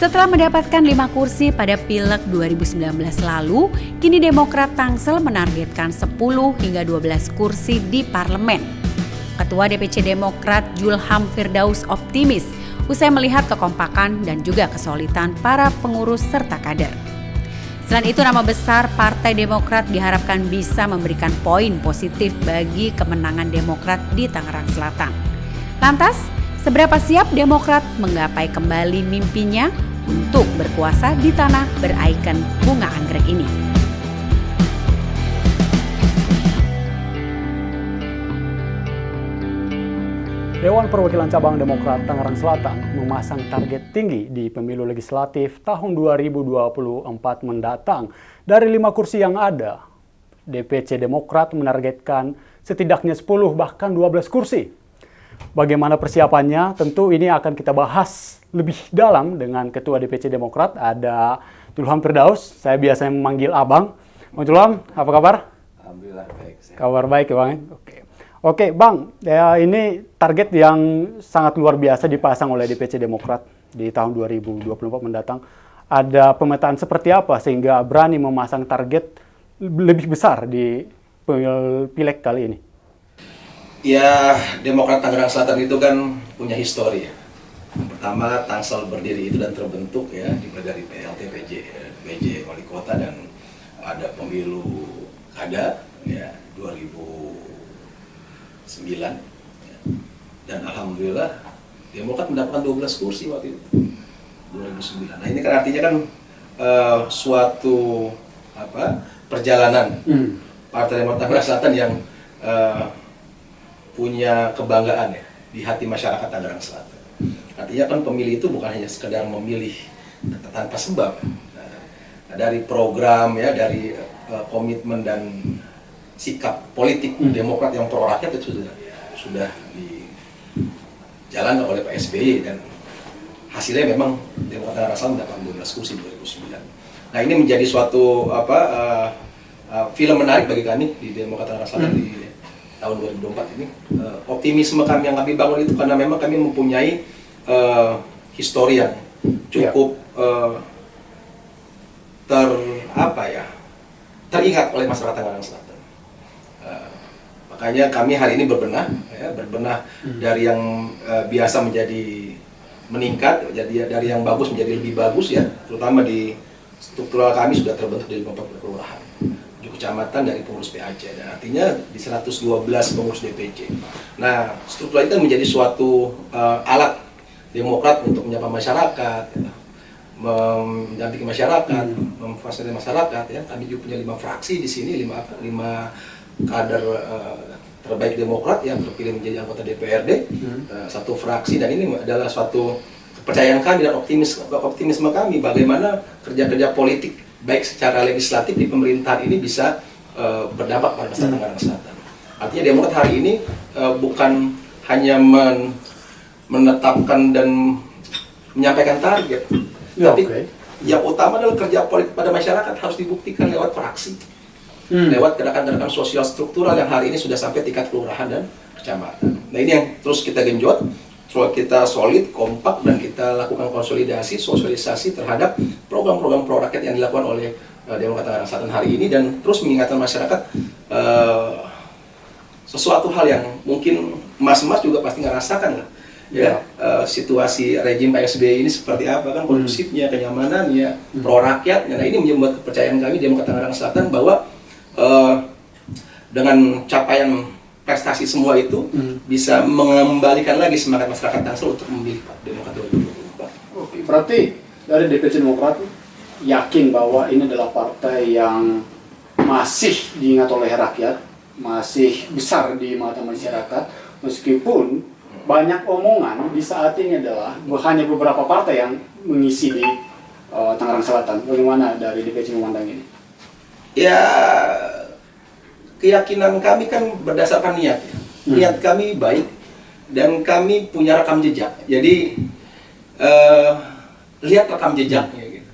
Setelah mendapatkan 5 kursi pada Pileg 2019 lalu, kini Demokrat Tangsel menargetkan 10 hingga 12 kursi di parlemen. Ketua DPC Demokrat Julham Firdaus optimis usai melihat kekompakan dan juga kesolidan para pengurus serta kader. Selain itu, nama besar Partai Demokrat diharapkan bisa memberikan poin positif bagi kemenangan Demokrat di Tangerang Selatan. Lantas, seberapa siap Demokrat menggapai kembali mimpinya untuk berkuasa di tanah berikon bunga anggrek ini? Dewan Perwakilan Cabang Demokrat Tangerang Selatan memasang target tinggi di pemilu legislatif tahun 2024 mendatang. Dari 5 kursi yang ada, DPC Demokrat menargetkan setidaknya 10 bahkan 12 kursi. Bagaimana persiapannya? Tentu ini akan kita bahas lebih dalam dengan Ketua DPC Demokrat, ada Julham Firdaus. Saya biasanya memanggil Abang. Bang Julham, apa kabar? Alhamdulillah baik. Kabar baik ya Bang? Oke Bang, ya ini target yang sangat luar biasa dipasang oleh DPC Demokrat di tahun 2024 mendatang. Ada pemetaan seperti apa sehingga berani memasang target lebih besar di Pileg kali ini? Ya, Demokrat Tangerang Selatan itu kan punya histori ya. Pertama, Tangsel berdiri itu dan terbentuk ya, dimulai dari PLT, PJ Wali Kota, dan ada pemilu kada ya 2009 ya. Dan alhamdulillah Demokrat mendapatkan 12 kursi waktu itu 2009. Nah ini kan artinya kan suatu perjalanan Partai Demokrat Tangerang Selatan yang punya kebanggaan ya di hati masyarakat Tangerang Selatan. Artinya kan pemilih itu bukan hanya sekedar memilih tanpa sebab. Nah, dari program ya, dari komitmen dan sikap politik Demokrat yang pro rakyat itu sudah dijalankan oleh Pak SBY, dan hasilnya memang Demokrat Tangerang Selatan mendapat 12 kursi 2009. Nah ini menjadi suatu film menarik bagi kami di Demokrat Tangerang Selatan di tahun 2024 ini. Optimisme kami yang kami bangun itu karena memang kami mempunyai histori yang cukup teringat oleh masyarakat Tangerang Selatan. Makanya kami hari ini berbenah dari yang biasa menjadi meningkat, jadi dari yang bagus menjadi lebih bagus ya, terutama di struktural kami sudah terbentuk dari 54 kelurahan, 7 kecamatan dari pengurus PAC, dan artinya di 112 pengurus DPC. Nah, struktural itu menjadi suatu alat Demokrat untuk menyapa masyarakat, ya, mendampingi masyarakat, memfasilitasi masyarakat. Ya, kami juga punya 5 fraksi di sini, 5 kader terbaik Demokrat yang terpilih menjadi anggota DPRD, 1 fraksi, dan ini adalah suatu kepercayaan kami dan optimisme kami bagaimana kerja-kerja politik baik secara legislatif di pemerintahan ini bisa berdampak pada masyarakat Tangerang Selatan. Artinya Demokrat hari ini bukan hanya menetapkan dan menyampaikan target, tapi yang utama adalah kerja politik pada masyarakat harus dibuktikan lewat fraksi, lewat gerakan-gerakan sosial struktural yang hari ini sudah sampai tingkat kelurahan dan kecamatan. Nah ini yang terus kita genjot, kita solid, kompak, dan kita lakukan sosialisasi terhadap program-program pro rakyat yang dilakukan oleh Demokrat Tangerang Selatan hari ini, dan terus mengingatkan masyarakat sesuatu hal yang mungkin mas-mas juga pasti ngerasakan lah. Ya, situasi rejim Pak SBY ini seperti apa kan, kondusifnya, kenyamanannya, pro rakyatnya. Nah ini membuat kepercayaan kami Demokrat Tangerang Selatan bahwa dengan capaian prestasi semua itu bisa mengembalikan lagi semangat masyarakat Tangsel untuk memilih Pak Demokrat 2024. Oke, berarti dari DPC Demokrat yakin bahwa ini adalah partai yang masih diingat oleh rakyat, masih besar di mata masyarakat, meskipun banyak omongan di saat ini adalah hanya beberapa partai yang mengisi di Tangerang Selatan. Bagaimana dari DPC memandang ini? Ya, keyakinan kami kan berdasarkan niat ya. Niat kami baik dan kami punya rekam jejak. Jadi lihat rekam jejaknya gitu.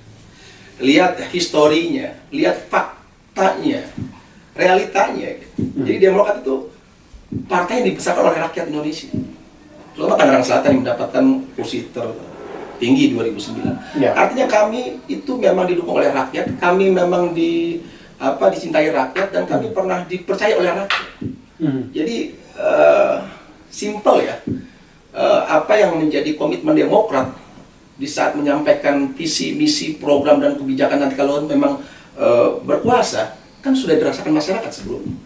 Lihat historinya, lihat faktanya, realitanya gitu. Jadi Demokrat itu partai yang dibesarkan oleh rakyat Indonesia. Terutama Tangerang Selatan yang mendapatkan kursi tinggi 2009. Ya. Artinya kami itu memang didukung oleh rakyat, kami memang dicintai rakyat, dan kami pernah dipercaya oleh rakyat. Jadi simple ya, apa yang menjadi komitmen Demokrat di saat menyampaikan visi, misi, program dan kebijakan nanti kalau memang berkuasa, kan sudah dirasakan masyarakat sebelumnya.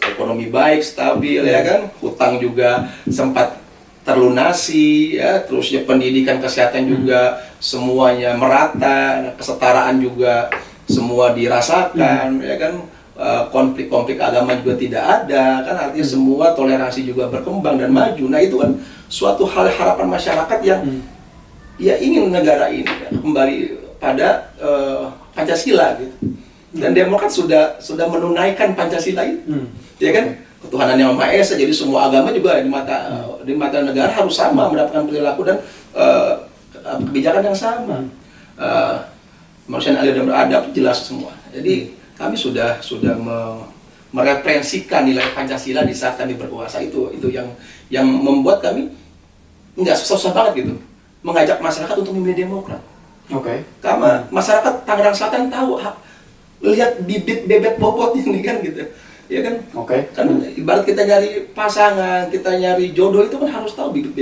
Ekonomi baik, stabil, ya kan, hutang juga sempat terlunasi, ya, terusnya pendidikan, kesehatan juga semuanya merata, kesetaraan juga semua dirasakan, ya kan, konflik-konflik agama juga tidak ada, kan, artinya semua toleransi juga berkembang dan maju. Nah itu kan suatu hal harapan masyarakat yang ya ingin negara ini kembali pada Pancasila gitu. Dan Demokrat sudah menunaikan Pancasila itu, ya kan. Ketuhanan yang Maha Esa, jadi semua agama juga di mata negara harus sama, mendapatkan perilaku dan kebijakan yang sama. Manusia yang adil dan beradab jelas semua. Jadi kami sudah mereferensikan nilai Pancasila di saat kami berkuasa, itu yang membuat kami nggak susah-susah banget gitu mengajak masyarakat untuk memilih Demokrat. Karena masyarakat Tangerang Selatan tahu, lihat bibit bebet bobot ini kan gitu. Ya kan? Kan ibarat kita nyari pasangan, kita nyari jodoh itu kan harus tahu bibit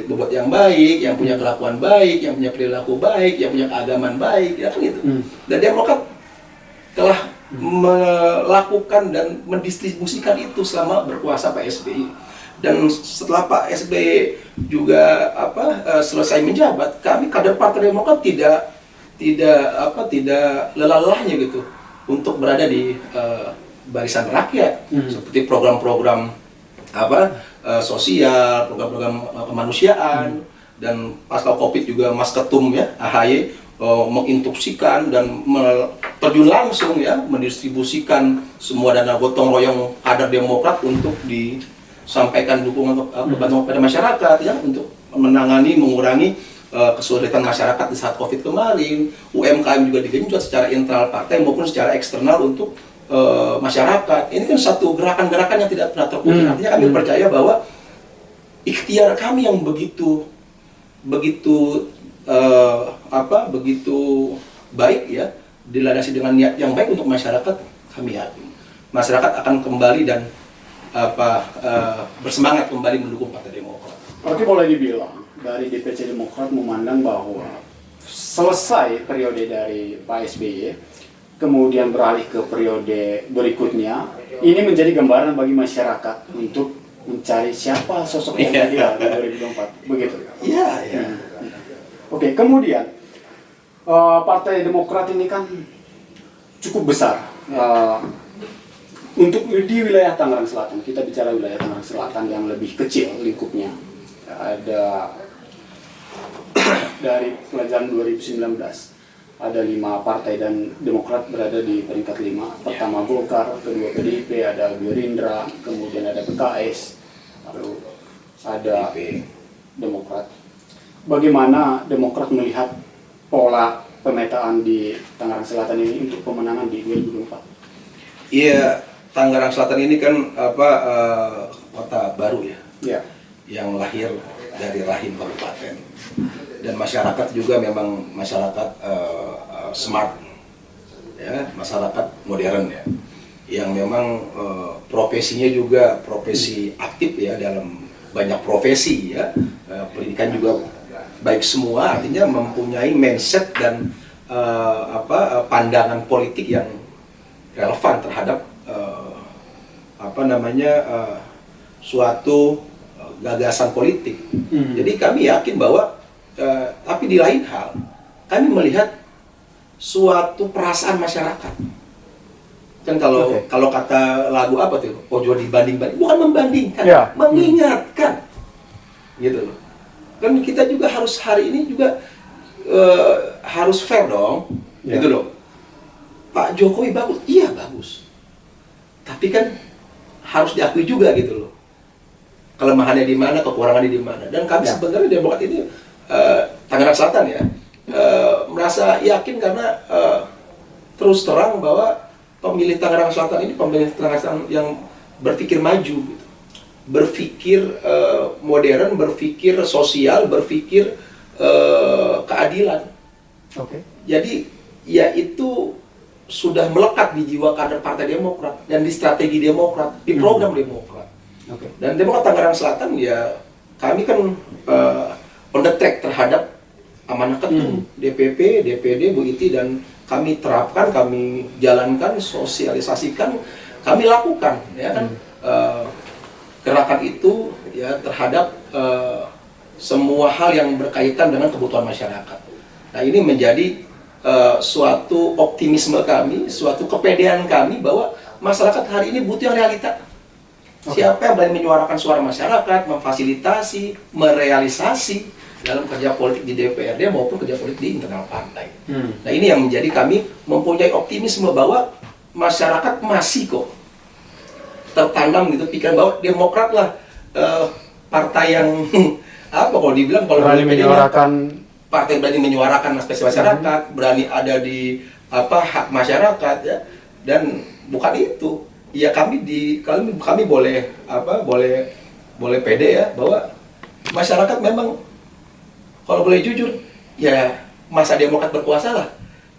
bobot yang baik, yang punya kelakuan baik, yang punya perilaku baik, yang punya keagamaan baik, ya kan gitu. Dan Demokrat telah melakukan dan mendistribusikan itu selama berkuasa Pak SBY. Dan setelah Pak SBY juga selesai menjabat, kami kader Partai Demokrat tidak lelah-lelahnya gitu untuk berada di barisan rakyat, seperti program-program sosial, program-program kemanusiaan, dan pasca Covid juga Mas Ketum ya AHY menginstruksikan dan terjun langsung ya mendistribusikan semua dana gotong royong kader Demokrat untuk disampaikan dukungan kepada masyarakat ya, untuk mengurangi kesulitan masyarakat di saat Covid kemarin. UMKM juga digenjot secara internal partai maupun secara eksternal untuk masyarakat. Ini kan satu gerakan-gerakan yang tidak pernah terputus. Artinya kami percaya bahwa ikhtiar kami yang begitu baik ya, dilandasi dengan niat yang baik untuk masyarakat, kami yakin masyarakat akan kembali dan bersemangat kembali mendukung Partai Demokrat. Berarti boleh dibilang dari DPC Demokrat memandang bahwa selesai periode dari Pak SBY, kemudian beralih ke periode berikutnya, ini menjadi gambaran bagi masyarakat untuk mencari siapa sosok yang ideal di 2024, begitu? Iya. Oke, kemudian Partai Demokrat ini kan cukup besar. Untuk di wilayah Tangerang Selatan, kita bicara wilayah Tangerang Selatan yang lebih kecil lingkupnya, ada dari pelajaran 2019 ada 5 partai dan Demokrat berada di peringkat 5. Pertama Golkar, kedua PDIP, ada Gerindra, kemudian ada PKS, lalu ada Demokrat. Bagaimana Demokrat melihat pola pemetaan di Tangerang Selatan ini untuk pemenangan di 2024? Iya, Tangerang Selatan ini kan kota baru ya, yang lahir dari rahim kabupaten, dan masyarakat juga memang masyarakat smart ya, masyarakat modern ya, yang memang profesinya juga profesi aktif ya, dalam banyak profesi ya, pendidikan juga baik semua, artinya mempunyai mindset dan pandangan politik yang relevan terhadap suatu gagasan politik. Jadi kami yakin bahwa tapi di lain hal kami melihat suatu perasaan masyarakat. Kan kalau kata lagu apa tuh, ojo dibanding-banding, bukan membandingkan, mengingatkan, gitu loh. Kan kita juga harus hari ini juga harus fair dong, gitu loh. Pak Jokowi bagus, iya bagus, tapi kan harus diakui juga gitu loh, kelemahannya di mana, kekurangannya di mana. Dan kami sebenarnya Demokrat ini Tangerang Selatan ya, merasa yakin karena terus terang bahwa pemilih Tangerang Selatan ini pemilih Tangerang Selatan yang berpikir maju, gitu. Berpikir modern, berpikir sosial, berpikir keadilan. Oke. Jadi ya itu sudah melekat di jiwa kader Partai Demokrat dan di strategi Demokrat, di program Demokrat. Oke. Dan Demokrat Tangerang Selatan ya kami kan on the track terhadap amanah ketum DPP, DPD, Bu Iti, dan kami terapkan, kami jalankan, sosialisasikan, kami lakukan, ya kan gerakan itu ya terhadap semua hal yang berkaitan dengan kebutuhan masyarakat. Nah ini menjadi suatu optimisme kami, suatu kepedean kami bahwa masyarakat hari ini butuh yang realita. Siapa yang berani menyuarakan suara masyarakat, memfasilitasi, merealisasi dalam kerja politik di DPRD maupun kerja politik di internal partai. Nah ini yang menjadi kami mempunyai optimisme bahwa masyarakat masih kok tertanam gitu pikiran bahwa Demokrat lah partai yang apa kalau dibilang kalau berani menyuarakan, partai berani menyuarakan aspirasi masyarakat, berani ada di hak masyarakat ya, dan bukan itu. Ya kami boleh boleh pede ya bahwa masyarakat memang kalau boleh jujur ya masa Demokrat berkuasa lah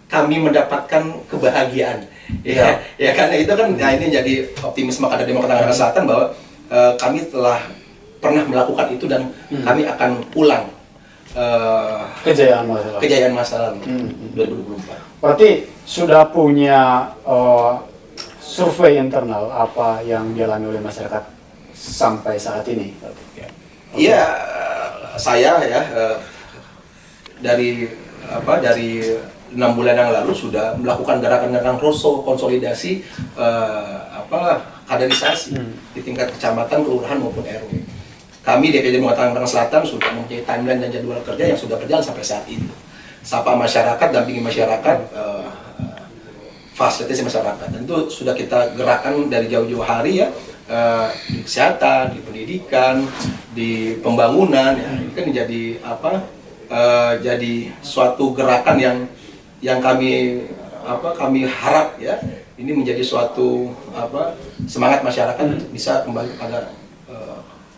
kami mendapatkan kebahagiaan ya karena itu kan nah ini jadi optimisme kader Demokrat Tangerang Selatan bahwa kami telah pernah melakukan itu dan kami akan ulang kejayaan masa lalu 2024. Berarti sudah punya survei internal apa yang dialami oleh masyarakat sampai saat ini? Iya, saya ya dari 6 bulan yang lalu sudah melakukan gerakan-gerakan roadshow konsolidasi kaderisasi di tingkat kecamatan, kelurahan maupun RW. Kami DPD Tangerang Selatan sudah mempunyai timeline dan jadwal kerja yang sudah berjalan sampai saat ini. Sapa masyarakat, dampingi masyarakat, fasilitasi masyarakat, dan itu sudah kita gerakan dari jauh-jauh hari ya, di kesehatan, di pendidikan, di pembangunan ya. Ini kan jadi suatu gerakan yang kami harap ya ini menjadi suatu semangat masyarakat untuk bisa kembali kepada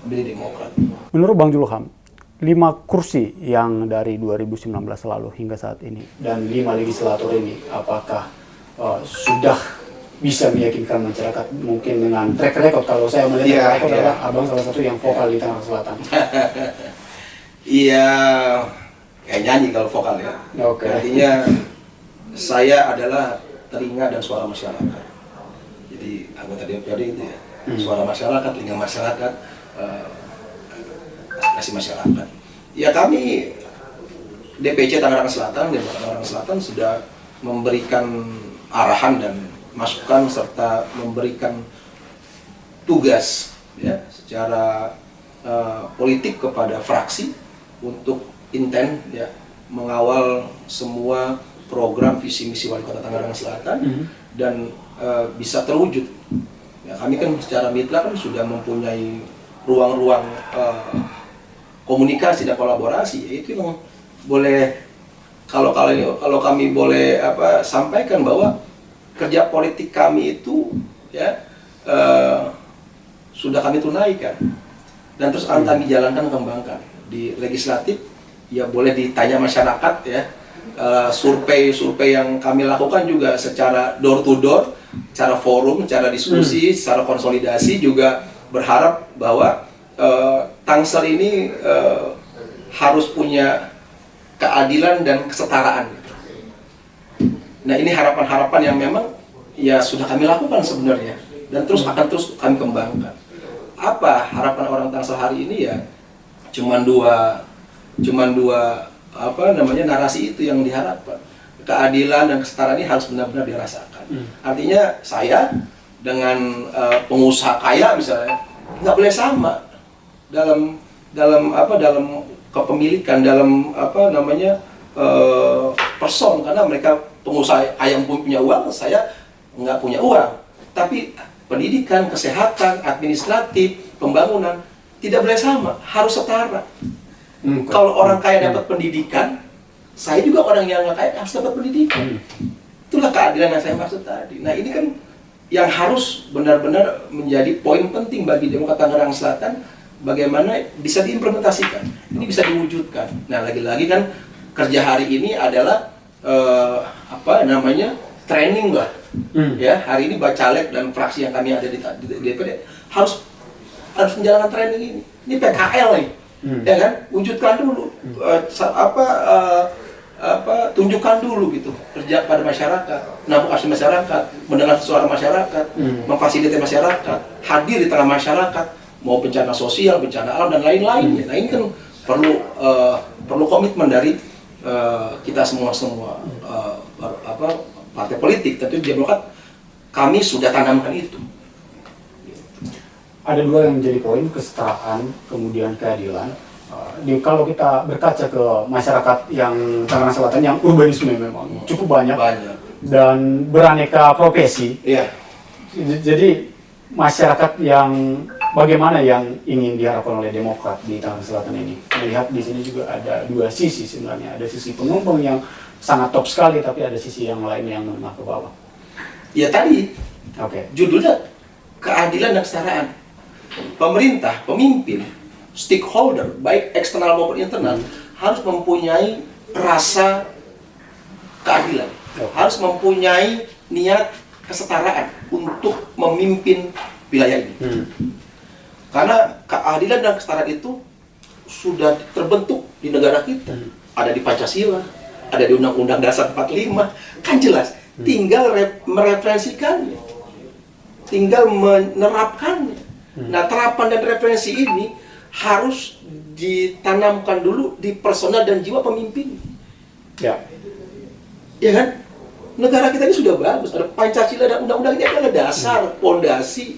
memilih Demokrat. Menurut Bang Julham, 5 kursi yang dari 2019 lalu hingga saat ini dan 5 legislator ini apakah sudah bisa meyakinkan masyarakat mungkin dengan track record? Kalau saya melihat track record adalah Abang salah satu yang vokal di Tangerang Selatan. Iya, kayak nyanyi kalau vokal ya. Oke. Artinya saya adalah telinga dan suara masyarakat. Jadi anggota DPRD itu ya, suara masyarakat, telinga masyarakat, aspirasi masyarakat. Ya kami DPC Tangerang Selatan, Demokrat Tangerang Selatan sudah memberikan arahan dan masukan serta memberikan tugas ya secara politik kepada fraksi untuk intent ya mengawal semua program visi misi Wali Kota Tangerang Selatan dan bisa terwujud. Ya, kami kan secara mitra kan sudah mempunyai ruang-ruang komunikasi dan kolaborasi. Itu yang boleh kalau kami boleh sampaikan bahwa kerja politik kami itu ya sudah kami tunaikan dan terus akan kami jalankan kembangkan di legislatif. Ya boleh ditanya masyarakat ya, survei yang kami lakukan juga secara door to door, secara forum, secara diskusi, secara konsolidasi juga berharap bahwa Tangsel ini harus punya keadilan dan kesetaraan. Nah ini harapan-harapan yang memang ya sudah kami lakukan sebenarnya dan akan terus kami kembangkan. Apa harapan orang Tangsel hari ini ya? Cuman dua narasi itu yang diharapkan. Keadilan dan kesetaraan ini harus benar-benar dirasakan. Artinya saya dengan pengusaha kaya misalnya nggak boleh sama dalam kepemilikan, dalam person, karena mereka pengusaha yang punya uang, saya nggak punya uang. Tapi pendidikan, kesehatan, administratif, pembangunan tidak boleh sama, harus setara. Kalau orang kaya dapat pendidikan, saya juga orang yang nggak kaya harus dapat pendidikan. Itulah keadilan yang saya maksud tadi. Nah ini kan yang harus benar-benar menjadi poin penting bagi Demokrat Tangerang Selatan bagaimana bisa diimplementasikan, ini bisa diwujudkan. Nah, lagi-lagi kan kerja hari ini adalah training lah. Ya, hari ini Bacalek dan fraksi yang kami ada di DPD harus menjalankan training ini. Ini PKL nih. Ya kan? Wujudkan dulu tunjukkan dulu gitu kerja pada masyarakat, nampung aspirasi masyarakat, mendengar suara masyarakat, memfasilitasi masyarakat, hadir di tengah masyarakat, mau bencana sosial, bencana alam dan lain-lain. Nah, ini kan perlu komitmen dari kita semua partai politik. Tentu Demokrat kami sudah tanamkan itu. Ada dua yang menjadi poin, kesetaraan, kemudian keadilan. Kalau kita berkaca ke masyarakat yang Tangerang Selatan yang urbanisme memang cukup banyak. Dan beraneka profesi. Iya. Jadi masyarakat yang bagaimana yang ingin diharapkan oleh Demokrat di Tangerang Selatan ini? Melihat di sini juga ada dua sisi sebenarnya. Ada sisi penumpang yang sangat top sekali, tapi ada sisi yang lain yang menengah ke bawah. Ya tadi. Oke. Judulnya keadilan dan kesetaraan. Pemerintah, pemimpin, stakeholder, baik eksternal maupun internal, harus mempunyai rasa keadilan, harus mempunyai niat kesetaraan untuk memimpin wilayah ini. Karena keadilan dan kesetaraan itu sudah terbentuk di negara kita, ada di Pancasila, ada di Undang-Undang Dasar 45, kan jelas. Tinggal mereferensikannya, tinggal menerapkannya. Nah, terapan dan referensi ini harus ditanamkan dulu di personal dan jiwa pemimpin. Ya kan? Negara kita ini sudah bagus. Ada Pancasila dan undang-undang ini adalah dasar, pondasi.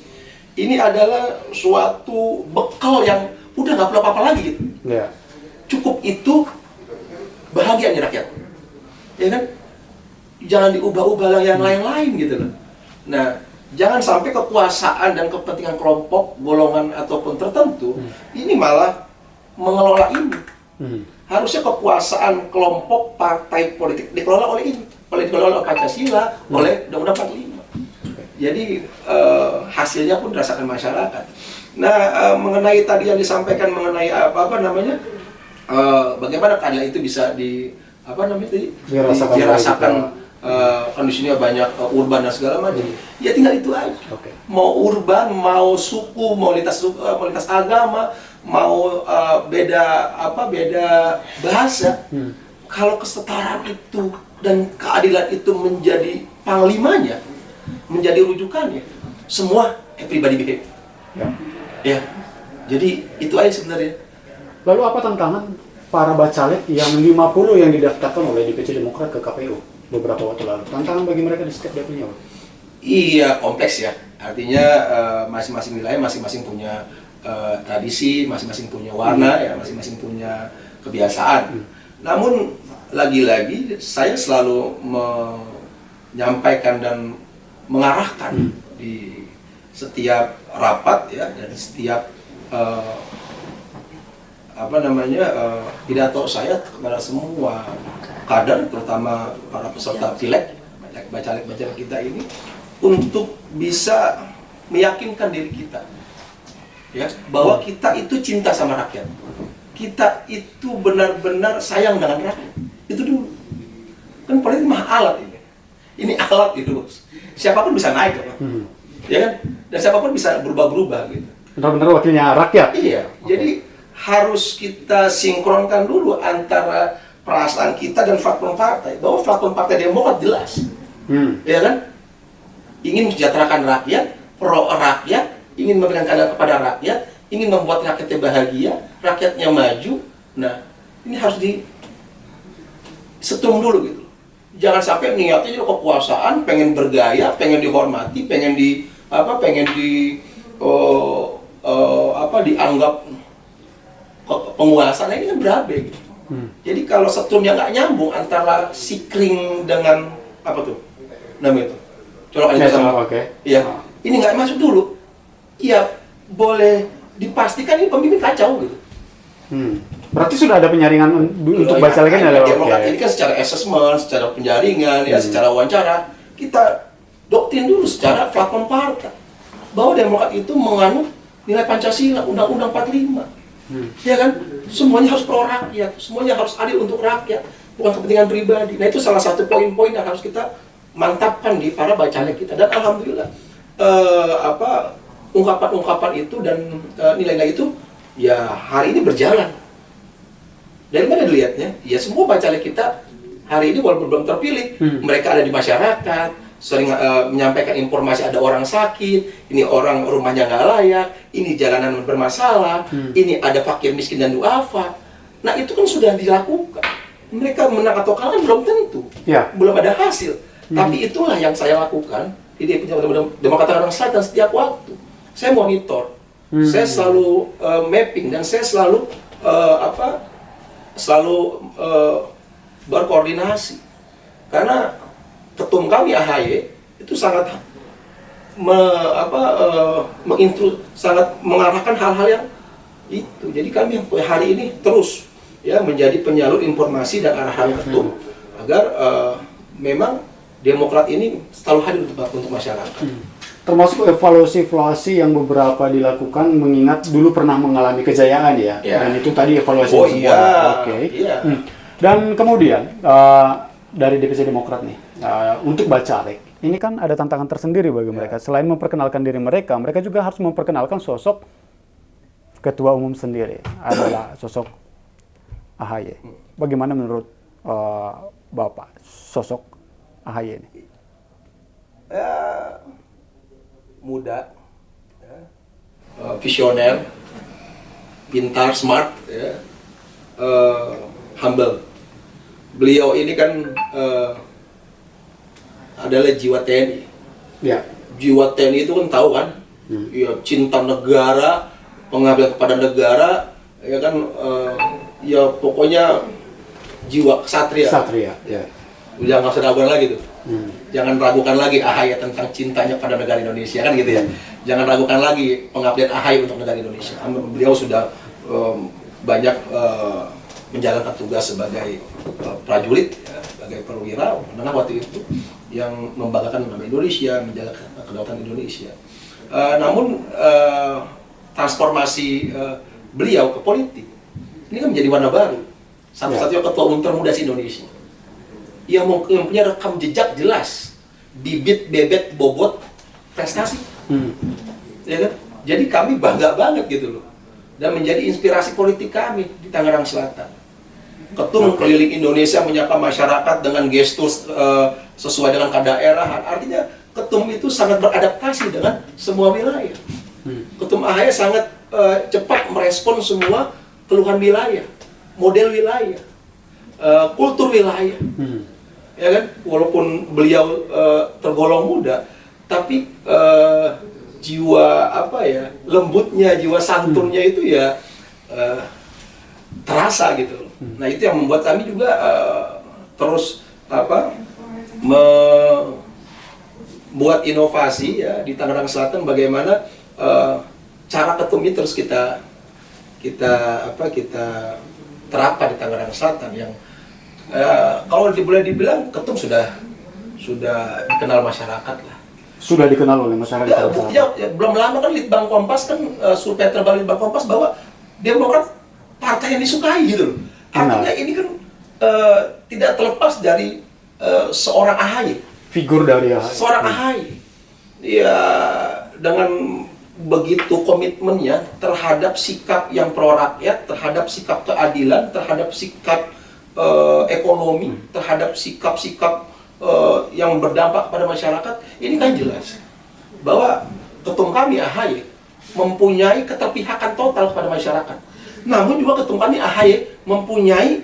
Ini adalah suatu bekal yang udah nggak perlu apa-apa lagi gitu. Ya. Cukup itu bahagia nih rakyat. Ya kan? Jangan diubah-ubah yang lain-lain gitu loh. Nah, jangan sampai kekuasaan dan kepentingan kelompok, golongan ataupun tertentu ini malah mengelola ini. Harusnya kekuasaan kelompok partai politik dikelola oleh ini, dikelola oleh Pancasila, oleh Undang-Undang 45. Jadi hasilnya pun dirasakan masyarakat. Nah, mengenai tadi yang disampaikan mengenai bagaimana keadilan itu bisa dirasakan. Kondisinya banyak urban dan segala macam. Ya tinggal itu aja. Mau urban, mau suku, mau lintas agama, mau beda bahasa. Kalau kesetaraan itu dan keadilan itu menjadi panglimanya, menjadi rujukannya, semua everybody behave. Ya. Jadi itu aja sebenarnya. Lalu apa tantangan para bacalek yang 50 yang didaftarkan oleh DPC Demokrat ke KPU beberapa waktu lalu? Tantangan bagi mereka di setiap dapilnya, Pak? Iya, kompleks ya. Artinya masing-masing wilayah masing-masing punya tradisi, masing-masing punya warna, ya, masing-masing punya kebiasaan. Namun lagi-lagi saya selalu menyampaikan dan mengarahkan di setiap rapat ya, dan setiap pidato saya kepada semua kader, terutama para peserta pileg, bacalek-bacalek kita ini, untuk bisa meyakinkan diri kita, ya, bahwa kita itu cinta sama rakyat, kita itu benar-benar sayang dengan rakyat. Itu dulu. Kan politik mah alat ini alat gitu, siapapun bisa naik, ya kan, dan siapapun bisa berubah-berubah gitu. Benar-benar wakilnya rakyat. Iya, jadi harus kita sinkronkan dulu antara perasaan kita dan platform partai. Bahwa platform partai Demokrat jelas, ya kan, ingin mensejahterakan rakyat, pro rakyat, ingin memberikan keadilan kepada rakyat, ingin membuat rakyatnya bahagia, rakyatnya maju. Nah, ini harus disetrum dulu gitu. Jangan sampai niatnya juga kekuasaan, pengen bergaya, pengen dihormati, pengen dianggap penguasa. Nah, ini kan berabe gitu. Jadi kalau setrumnya nggak nyambung antara sikring dengan apa tuh namanya itu, colok aja sama, iya, ini nggak masuk dulu. Iya, boleh dipastikan ini pemimpin kacau gitu. Berarti sudah ada penyaringan untuk bacalek kan ya? Ini kan secara assessment, secara penjaringan, ya, secara wawancara, kita doktrin dulu secara platform partai bahwa Demokrat itu menganut nilai Pancasila, Undang-Undang 45. Ya kan? Semuanya harus pro rakyat, semuanya harus adil untuk rakyat, bukan kepentingan pribadi. Nah, itu salah satu poin-poin yang harus kita mantapkan di para bacalek kita. Dan alhamdulillah ungkapan-ungkapan itu dan nilai-nilai itu ya hari ini berjalan. Dari mana dilihatnya? Ya semua bacalek kita hari ini walaupun belum terpilih, mereka ada di masyarakat, sering menyampaikan informasi ada orang sakit, ini orang rumahnya nggak layak, ini jalanan bermasalah, ini ada fakir miskin dan duafa. Nah itu kan sudah dilakukan. Mereka menang atau kalah kan belum tentu, belum ada hasil. Tapi itulah yang saya lakukan di Demokrat Tangerang Selatan setiap waktu. Saya monitor, saya selalu mapping dan saya selalu berkoordinasi. Karena ketum kami AHY itu sangat sangat mengarahkan hal-hal yang itu. Jadi kami hari ini terus ya menjadi penyalur informasi dan arahan ketum agar memang Demokrat ini selalu hadir untuk masyarakat. Termasuk evaluasi yang beberapa dilakukan mengingat dulu pernah mengalami kejayaan ya. Dan itu tadi evaluasi semua. Dan kemudian dari DPC Demokrat nih, untuk bacalek, ini kan ada tantangan tersendiri bagi mereka. Selain memperkenalkan diri mereka, mereka juga harus memperkenalkan sosok ketua umum sendiri, adalah sosok AHY. Bagaimana menurut Bapak sosok AHY ini? Muda, visioner, pintar, smart, humble. Beliau ini kan adalah jiwa TNI. Jiwa TNI itu kan tahu kan, ya cinta negara, pengabdian kepada negara, ya kan, ya pokoknya jiwa kesatria. Udah nggak usah ragukan lagi tuh. Jangan ragukan lagi AHY tentang cintanya pada negara Indonesia kan gitu ya. Jangan ragukan lagi pengabdian AHY untuk negara Indonesia. Beliau sudah banyak menjalankan tugas sebagai prajurit, ya, sebagai perwira menengah waktu itu yang membanggakan nama Indonesia, menjaga kedaulatan Indonesia. Namun transformasi beliau ke politik ini kan menjadi warna baru. Satu-satunya ketua umum termuda di Indonesia. Yang punya rekam jejak jelas, bibit, bebet, bobot, prestasi. Ya kan? Jadi kami bangga banget gitu loh. Dan menjadi inspirasi politik kami di Tangerang Selatan. Ketum keliling Indonesia menyapa masyarakat dengan gestur sesuai dengan kedaerahan. Artinya ketum itu sangat beradaptasi dengan semua wilayah. Ketum AHY sangat cepat merespon semua keluhan wilayah, model wilayah, kultur wilayah. Ya kan, walaupun beliau tergolong muda, tapi jiwa lembutnya, jiwa santunnya itu ya terasa gitu loh. Nah itu yang membuat kami juga terus membuat inovasi ya di Tangerang Selatan, bagaimana cara ketum ini terus kita terapkan di Tangerang Selatan yang kalau boleh dibilang ketum sudah dikenal masyarakat lah. Sudah dikenal oleh masyarakat. Belum lama kan Litbang Kompas kan survei terbaru Litbang Kompas bahwa Demokrat partai yang disukai gitu loh. Artinya ini kan tidak terlepas dari seorang AHY. Figur dari AHY. Seorang AHY. Ya dengan begitu komitmennya terhadap sikap yang pro rakyat, terhadap sikap keadilan, terhadap sikap ekonomi, terhadap sikap-sikap yang berdampak kepada masyarakat, ini kan jelas bahwa ketum kami AHY mempunyai keterpihakan total kepada masyarakat. Namun juga ketum kami AHY mempunyai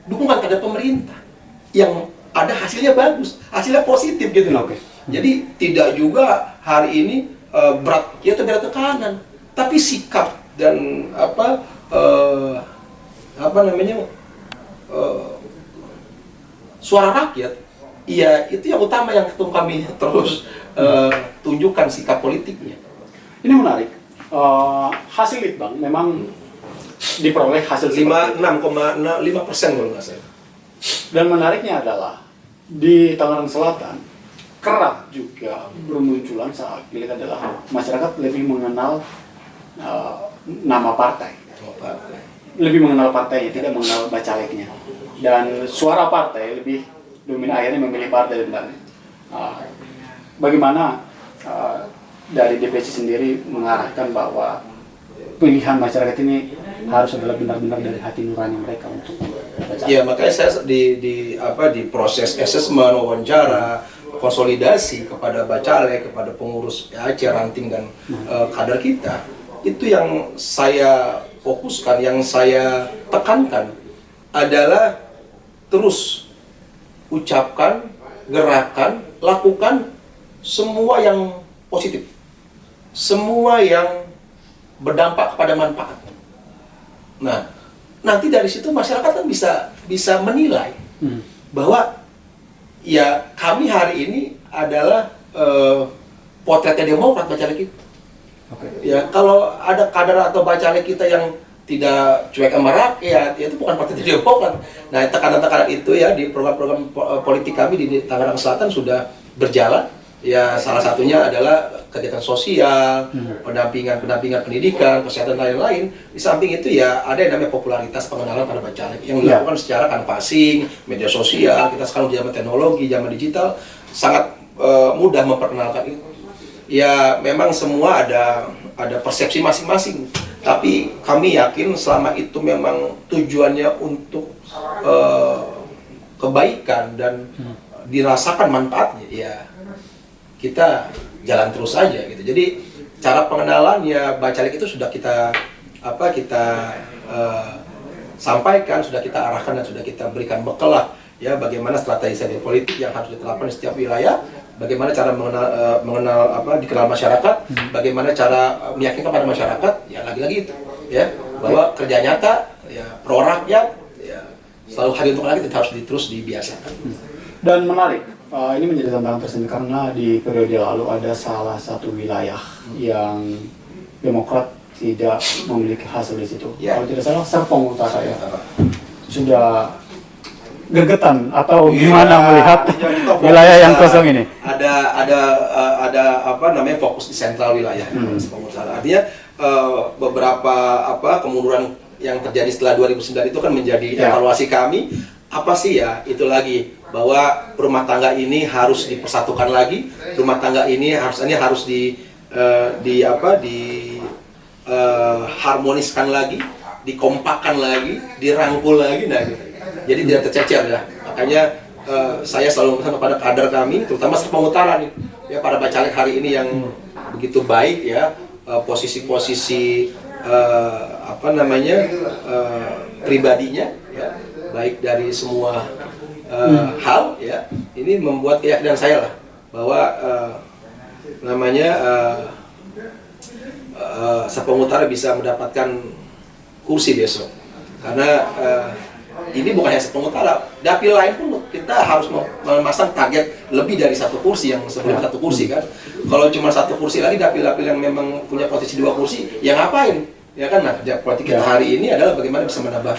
dukungan terhadap pemerintah yang ada hasilnya bagus, hasilnya positif gitu loh. Jadi tidak juga hari ini berat tekanan, tapi sikap dan suara rakyat, ya itu yang utama yang ketum kami terus tunjukkan sikap politiknya. Ini menarik. Hasil Litbang memang diperoleh hasil 6,5% kalau nggak salah. Dan menariknya adalah di Tangerang Selatan kerap juga bermunculan saat pilih adalah masyarakat lebih mengenal nama partai. Lebih mengenal partainya, tidak mengenal bacaleknya. Dan suara partai lebih dominan, akhirnya memilih partai sebenarnya. Bagaimana dari DPC sendiri mengarahkan bahwa pilihan masyarakat ini harus adalah benar-benar dari hati nurani mereka untuk bacalek? Ya, makanya saya di proses asesmen, wawancara, konsolidasi kepada bacalek, kepada pengurus PAC, ranting dan kader kita, itu yang saya fokuskan, yang saya tekankan adalah terus ucapkan, gerakan, lakukan semua yang positif, semua yang berdampak kepada manfaat. Nah, nanti dari situ masyarakat kan bisa menilai bahwa ya kami hari ini adalah potretnya Demokrat bacalek kita. Ya, kalau ada kader atau bacalek kita yang tidak cuek sama rakyat, ya itu bukan partai Demokrat. Nah, tekanan-tekanan itu ya di program-program politik kami di Tangerang Selatan sudah berjalan. Ya, salah satunya adalah kegiatan sosial, pendampingan pendidikan, kesehatan dan lain-lain. Di samping itu ya ada yang namanya popularitas pengenalan pada bacalek yang dilakukan secara canvassing, media sosial. Kita sekarang di zaman teknologi, zaman digital sangat mudah memperkenalkan itu. Ya, memang semua ada persepsi masing-masing, tapi kami yakin selama itu memang tujuannya untuk kebaikan dan dirasakan manfaatnya, ya kita jalan terus aja gitu. Jadi cara pengenalannya bacalek itu sudah kita sampaikan, sudah kita arahkan dan sudah kita berikan bekal lah ya, bagaimana strategi politik yang harus diterapkan di setiap wilayah. Bagaimana cara dikenal masyarakat, bagaimana cara meyakinkan kepada masyarakat, ya lagi-lagi itu, ya bahwa kerja nyata, ya pro rakyat, ya selalu hadir untuk rakyat, itu harus terus dibiasakan. Dan menarik, ini menjadi tantangan tersendiri karena di periode lalu ada salah satu wilayah yang Demokrat tidak memiliki hasil di situ. Kalau tidak salah, Serpong Utara ya, sudah gegetan atau gimana melihat wilayah yang kosong ini? Ada fokus di sentral wilayah pengusaha. Artinya beberapa kemunduran yang terjadi setelah 2009 itu kan menjadi evaluasi kami. Apa sih ya? Itu lagi bahwa rumah tangga ini harus dipersatukan lagi. Rumah tangga ini harus harmoniskan lagi, dikompakkan lagi, dirangkul lagi. Nah, gitu. Jadi tidak tercecer ya. Makanya saya selalu memesan kepada kader kami, terutama Serpong Utara nih, ya para bacalek hari ini yang begitu baik ya, posisi-posisi pribadinya ya, baik dari semua hal ya. Ini membuat keyakinan saya lah bahwa Serpong Utara bisa mendapatkan kursi besok. Karena ini bukan hanya Serpong Utara, dapil lain pun kita harus memasang target lebih dari satu kursi yang sebelum satu kursi kan. Kalau cuma satu kursi lagi, dapil-dapil yang memang punya posisi 2 kursi, ya ngapain? Ya kan, nah kerja politik kita hari ini adalah bagaimana bisa menambah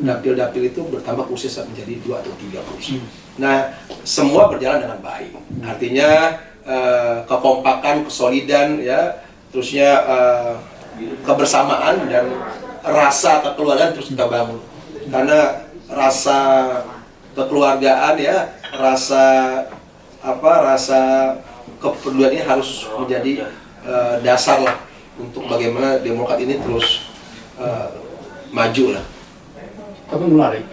dapil-dapil itu bertambah kursi menjadi 2 atau 3 kursi. Nah, semua berjalan dengan baik. Artinya kekompakan, kesolidan ya, terusnya kebersamaan dan rasa kekeluargaan terus kita bangun. Karena rasa kekeluargaan ya, rasa kepedulian ini harus menjadi dasar lah untuk bagaimana Demokrat ini terus maju lah. Tapi menarik,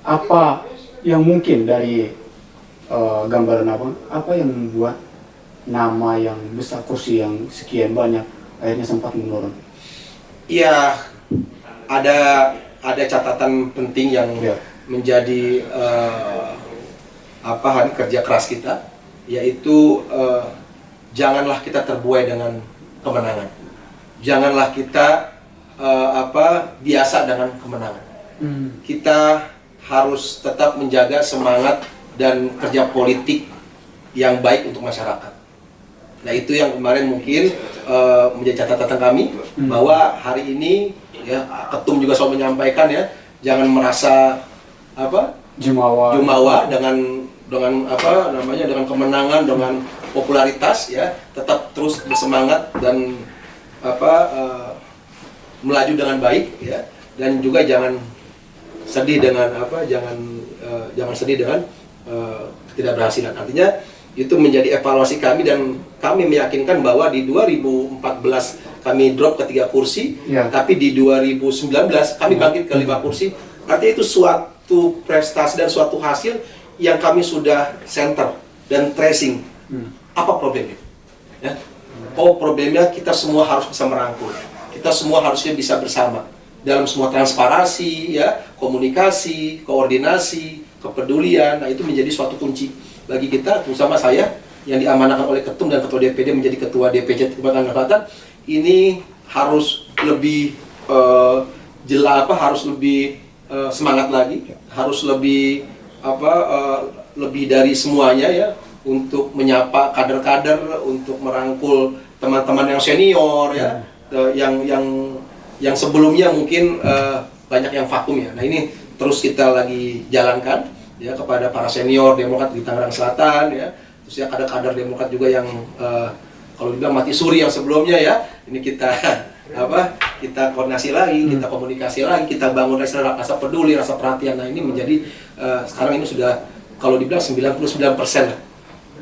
apa yang mungkin dari gambaran apa yang membuat nama yang besar, kursi yang sekian banyak akhirnya sempat menurun? Iya, ada catatan penting yang menjadi kerja keras kita, yaitu janganlah kita terbuai dengan kemenangan, janganlah kita biasa dengan kemenangan. Kita harus tetap menjaga semangat dan kerja politik yang baik untuk masyarakat. Nah, itu yang kemarin mungkin menjadi catatan kami, bahwa hari ini ya, Ketum juga selalu menyampaikan ya, jangan merasa jumawa dengan dengan kemenangan, dengan popularitas ya, tetap terus bersemangat dan melaju dengan baik ya, dan juga jangan sedih dengan jangan sedih dengan ketidakberhasilan. Artinya itu menjadi evaluasi kami, dan kami meyakinkan bahwa di 2014 kami drop ke 3 kursi, tapi di 2019 kami bangkit ke 5 kursi. Artinya itu suatu prestasi dan suatu hasil yang kami sudah center dan tracing. Apa problemnya? Ya? Oh, problemnya kita semua harus bisa merangkul. Kita semua harusnya bisa bersama dalam semua transparansi, ya, komunikasi, koordinasi, kepedulian. Nah, itu menjadi suatu kunci bagi kita, terutama saya yang diamanahkan oleh Ketum dan Ketua DPD menjadi Ketua DPC Tangerang Selatan. Ini harus lebih harus lebih semangat lagi, harus lebih lebih dari semuanya ya, untuk menyapa kader-kader, untuk merangkul teman-teman yang senior ya, yang sebelumnya mungkin banyak yang vakum ya. Nah, ini terus kita lagi jalankan ya kepada para senior Demokrat di Tangerang Selatan ya. Terus ya kader-kader Demokrat juga yang kalau dibilang mati suri yang sebelumnya ya. Ini kita kita koordinasi lagi, kita komunikasi lagi, kita bangun rasa peduli, rasa perhatian. Nah, ini menjadi sekarang ini sudah kalau dibilang 99% lah.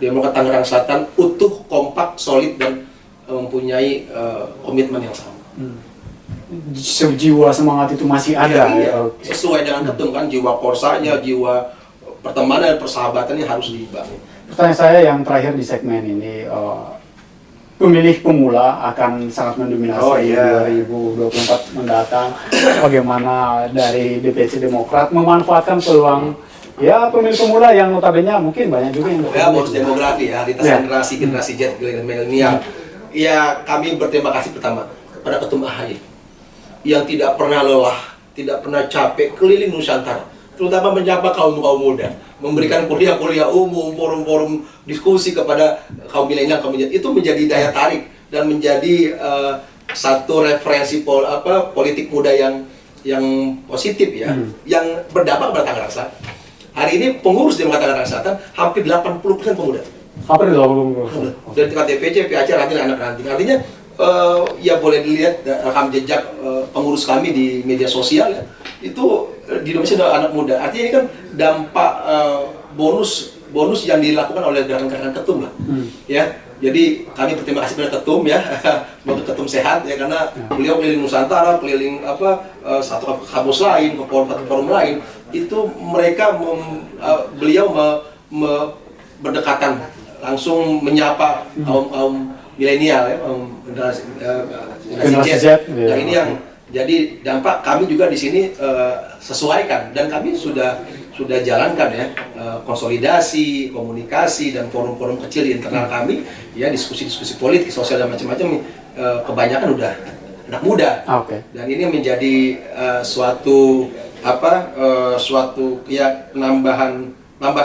Demokrat Tangerang Selatan utuh, kompak, solid, dan mempunyai komitmen yang sama. Jiwa semangat itu masih ada. Iya. Sesuai dengan Ketum kan, jiwa korsanya, jiwa pertemanan, persahabatannya harus dibangun. Pertanyaan saya yang terakhir di segmen ini, pemilih pemula akan sangat mendominasi 2024 mendatang. Bagaimana dari DPC Demokrat memanfaatkan peluang ya pemilih pemula yang notabene mungkin banyak juga yang bonus demografi ya, lintas generasi Z, milenial. Ya, kami berterima kasih pertama kepada Ketum AHY yang tidak pernah lelah, tidak pernah capek keliling Nusantara, terutama menyapa kaum muda, memberikan kuliah-kuliah umum, forum-forum diskusi kepada kaum milenial, itu menjadi daya tarik dan menjadi satu referensi politik muda yang positif ya, yang berdampak pada Tangerang Selatan. Hari ini pengurus Demokrat Tangerang Selatan hampir 80% pemuda. Hampir 80%. Dari tingkat DPC, PAC, ranting, anak ranting. Artinya ya boleh dilihat rekam jejak pengurus kami di media sosial ya, itu di Indonesia adalah anak muda. Artinya ini kan dampak bonus yang dilakukan oleh gerakan-gerakan Ketum lah. Ya, jadi kami berterima kasih pada Ketum ya, semoga Ketum sehat ya, karena beliau keliling Nusantara, keliling satu kampus lain, ke forum lain, itu mereka beliau berdekatan langsung menyapa kaum milenial ya, generasi Z. Nah, ini yang jadi dampak kami juga di sini sesuaikan, dan kami sudah jalankan ya konsolidasi, komunikasi, dan forum-forum kecil di internal kami ya, diskusi-diskusi politik, sosial, dan macam-macam. Kebanyakan udah anak muda. Dan ini menjadi suatu nambah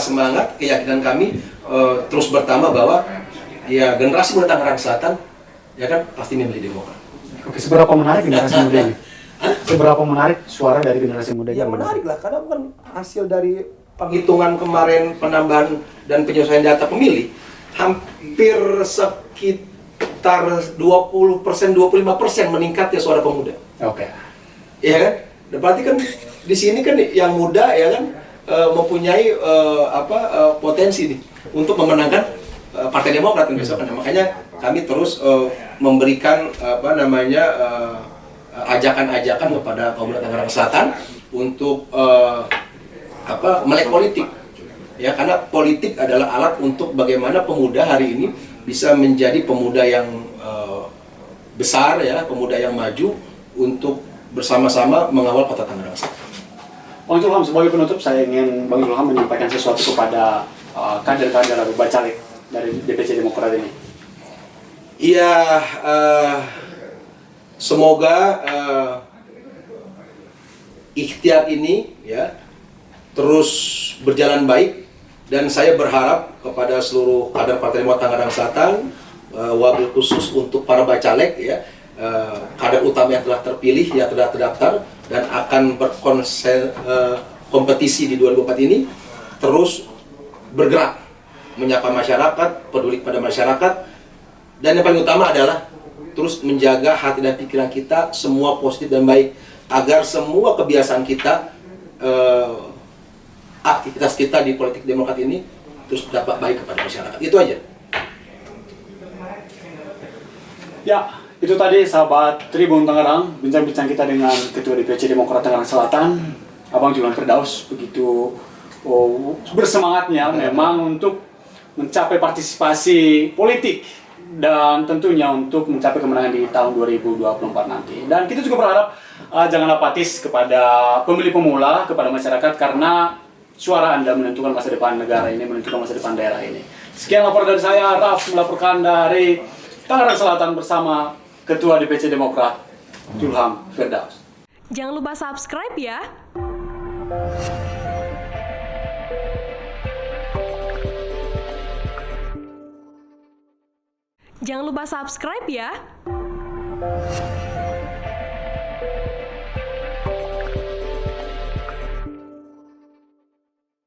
semangat, keyakinan kami terus bertambah bahwa ya generasi muda Tangerang Selatan ya kan pasti memilih Demokrat. Oke, seberapa menarik generasi muda ini? Seberapa menarik suara dari generasi muda? Ya menarik lah, karena bukan hasil dari penghitungan kemarin, penambahan dan penyesuaian data pemilih, hampir sekitar 20%, 25% meningkat ya suara pemuda. Iya kan? Berarti kan di sini kan yang muda ya kan mempunyai potensi nih untuk memenangkan Partai Demokrat kan besok. Makanya kami terus memberikan ajakan-ajakan kepada kaum muda Tangerang Selatan untuk melek politik ya, karena politik adalah alat untuk bagaimana pemuda hari ini bisa menjadi pemuda yang besar ya, pemuda yang maju untuk bersama-sama mengawal kota Tangerang Selatan. Bang Julham, sebagai penutup saya ingin Bang Julham menyampaikan sesuatu kepada kader-kader atau bacalek dari DPC Demokrat ini. Iya, semoga ikhtiar ini ya terus berjalan baik, dan saya berharap kepada seluruh kader Partai Demokrat Tangerang Selatan, wabil khusus untuk para bacalek ya, kader utama yang telah terpilih, yang telah terdaftar dan akan berkompetisi di 2024 ini, terus bergerak menyapa masyarakat, peduli kepada masyarakat, dan yang paling utama adalah terus menjaga hati dan pikiran kita semua positif dan baik, agar semua kebiasaan kita, aktivitas kita di politik Demokrat ini terus dapat baik kepada masyarakat. Itu aja. Ya, itu tadi sahabat Tribun Tangerang, bincang-bincang kita dengan Ketua DPC Demokrat Tangerang Selatan, Abang Julian Firdaus, begitu bersemangatnya memang untuk mencapai partisipasi politik dan tentunya untuk mencapai kemenangan di tahun 2024 nanti. Dan kita juga berharap jangan apatis kepada pemilih pemula, kepada masyarakat, karena suara Anda menentukan masa depan negara ini, menentukan masa depan daerah ini. Sekian laporan dari saya, Raf, melaporkan dari Tangerang Selatan bersama Ketua DPC Demokrat, Julham Firdaus. Jangan lupa subscribe ya. Jangan lupa subscribe ya.